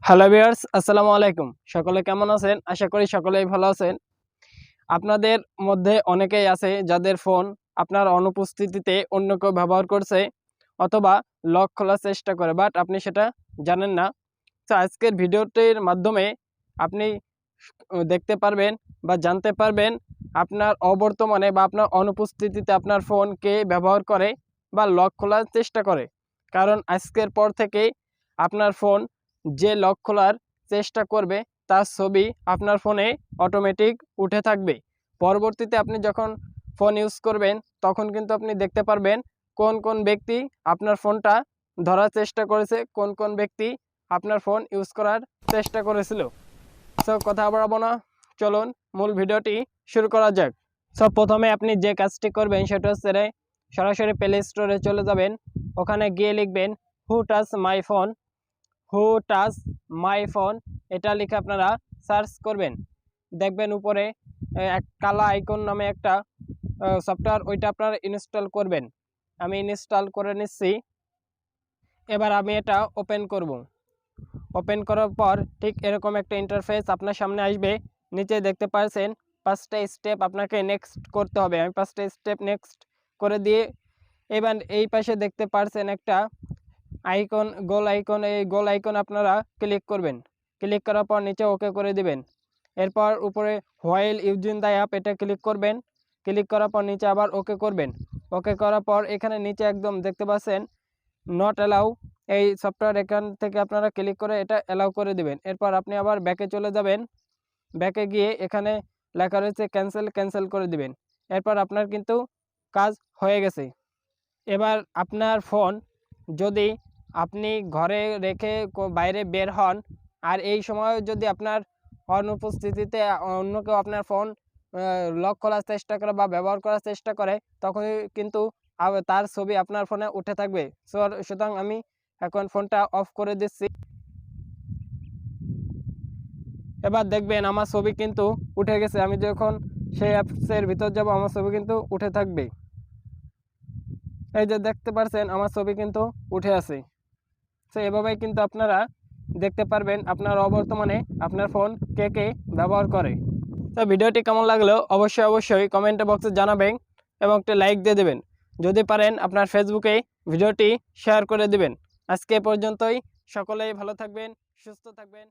Hello viewers, আসসালামু আলাইকুম। সকলে কেমন আছেন? আশা করি সকলেই ভালো আছেন। আপনাদের মধ্যে অনেকেই আছে যাদের ফোন আপনার অনুপস্থিতিতে অন্য কেউ ব্যবহার করছে অথবা লক খোলার চেষ্টা করে, বাট আপনি সেটা জানেন না। তো আজকের ভিডিওটির মাধ্যমে আপনি দেখতে পারবেন বা জানতে পারবেন আপনার অবর্তমানে বা আপনার অনুপস্থিতিতে আপনার ফোন কে ব্যবহার করে বা লক খোলার চেষ্টা করে। কারণ আজকের পর থেকেই আপনার ফোন যে লক খোলার চেষ্টা করবে তার ছবি আপনার ফোনে অটোমেটিক উঠে থাকবে। পরবর্তীতে আপনি যখন ফোন ইউজ করবেন তখন কিন্তু আপনি দেখতে পারবেন কোন কোন ব্যক্তি আপনার ফোনটা ধরার চেষ্টা করেছে, কোন কোন ব্যক্তি আপনার ফোন ইউজ করার চেষ্টা করেছিল। সো কথা বাড়াবো না, চলুন মূল ভিডিওটি শুরু করা যাক। সো প্রথমে আপনি যে কাজটি করবেন সেটা হচ্ছে সরাসরি প্লে স্টোরে চলে যাবেন। ওখানে গিয়ে লিখবেন who touch my phone, who touch my phone, এটা লিখে আপনারা সার্চ করবেন। দেখবেন উপরে এক কালা আইকন নামে একটা সফটওয়্যার, ওইটা আপনারা ইনস্টল করবেন। আমি ইনস্টল করে নিচ্ছি। এবার আমি এটা ওপেন করব। ওপেন করার পর ঠিক এরকম একটা ইন্টারফেস আপনার সামনে আসবে। নিচে দেখতে পাচ্ছেন 5টা স্টেপ আপনাকে নেক্সট করতে হবে। আমি 5টা স্টেপ নেক্সট করে দিয়ে এবার এই পাশে দেখতে পাচ্ছেন একটা আইকন, গোল আইকন, এই গোল আইকন আপনারা ক্লিক করবেন। ক্লিক করার পর নিচে ওকে করে দিবেন। এরপর উপরে হোয়াইল ইউজিং দ্য অ্যাপ, এটা ক্লিক করবেন। ক্লিক করার পর নিচে আবার ওকে করবেন। ওকে করার পর এখানে নিচে একদম দেখতে পাচ্ছেন নট অ্যালাউ, এই সফটওয়্যার এখান থেকে আপনারা ক্লিক করে এটা অ্যালাউ করে দিবেন। এরপর আপনি আবার ব্যাকে চলে যাবেন। ব্যাকে গিয়ে এখানে লেখা রয়েছে ক্যান্সেল, ক্যান্সেল করে দিবেন। এরপর আপনার কিন্তু কাজ হয়ে গেছে। এবার আপনার ফোন যদি আপনি ঘরে রেখে বাইরে বের হন আর এই সময় যদি আপনার অনুপস্থিতিতে অন্য কেউ আপনার ফোন লক করার চেষ্টা করে বা ব্যবহার করার চেষ্টা করে, তখন কিন্তু তার ছবি আপনার ফোনে উঠে থাকবে। সুতরাং আমি এখন ফোনটা অফ করে দিচ্ছি। এবার দেখবেন আমার ছবি কিন্তু উঠে গেছে। আমি যখন সেই অ্যাপসের ভিতর যাব আমার ছবি কিন্তু উঠে থাকবে। এই যে দেখতে পাচ্ছেন আমার ছবি কিন্তু উঠে আছে। তো এভাবেই কিন্তু আপনারা দেখতে পারবেন আপনার অবর্তমানে আপনার ফোন কে কে ব্যবহার করে। তো ভিডিওটি কেমন লাগলো অবশ্যই কমেন্ট বক্সে জানাবেন এবং একটা লাইক দিয়ে দেবেন। যদি পারেন আপনার ফেসবুকে ভিডিওটি শেয়ার করে দেবেন। আজকে এ পর্যন্তই। সকলেই ভালো থাকবেন, সুস্থ থাকবেন।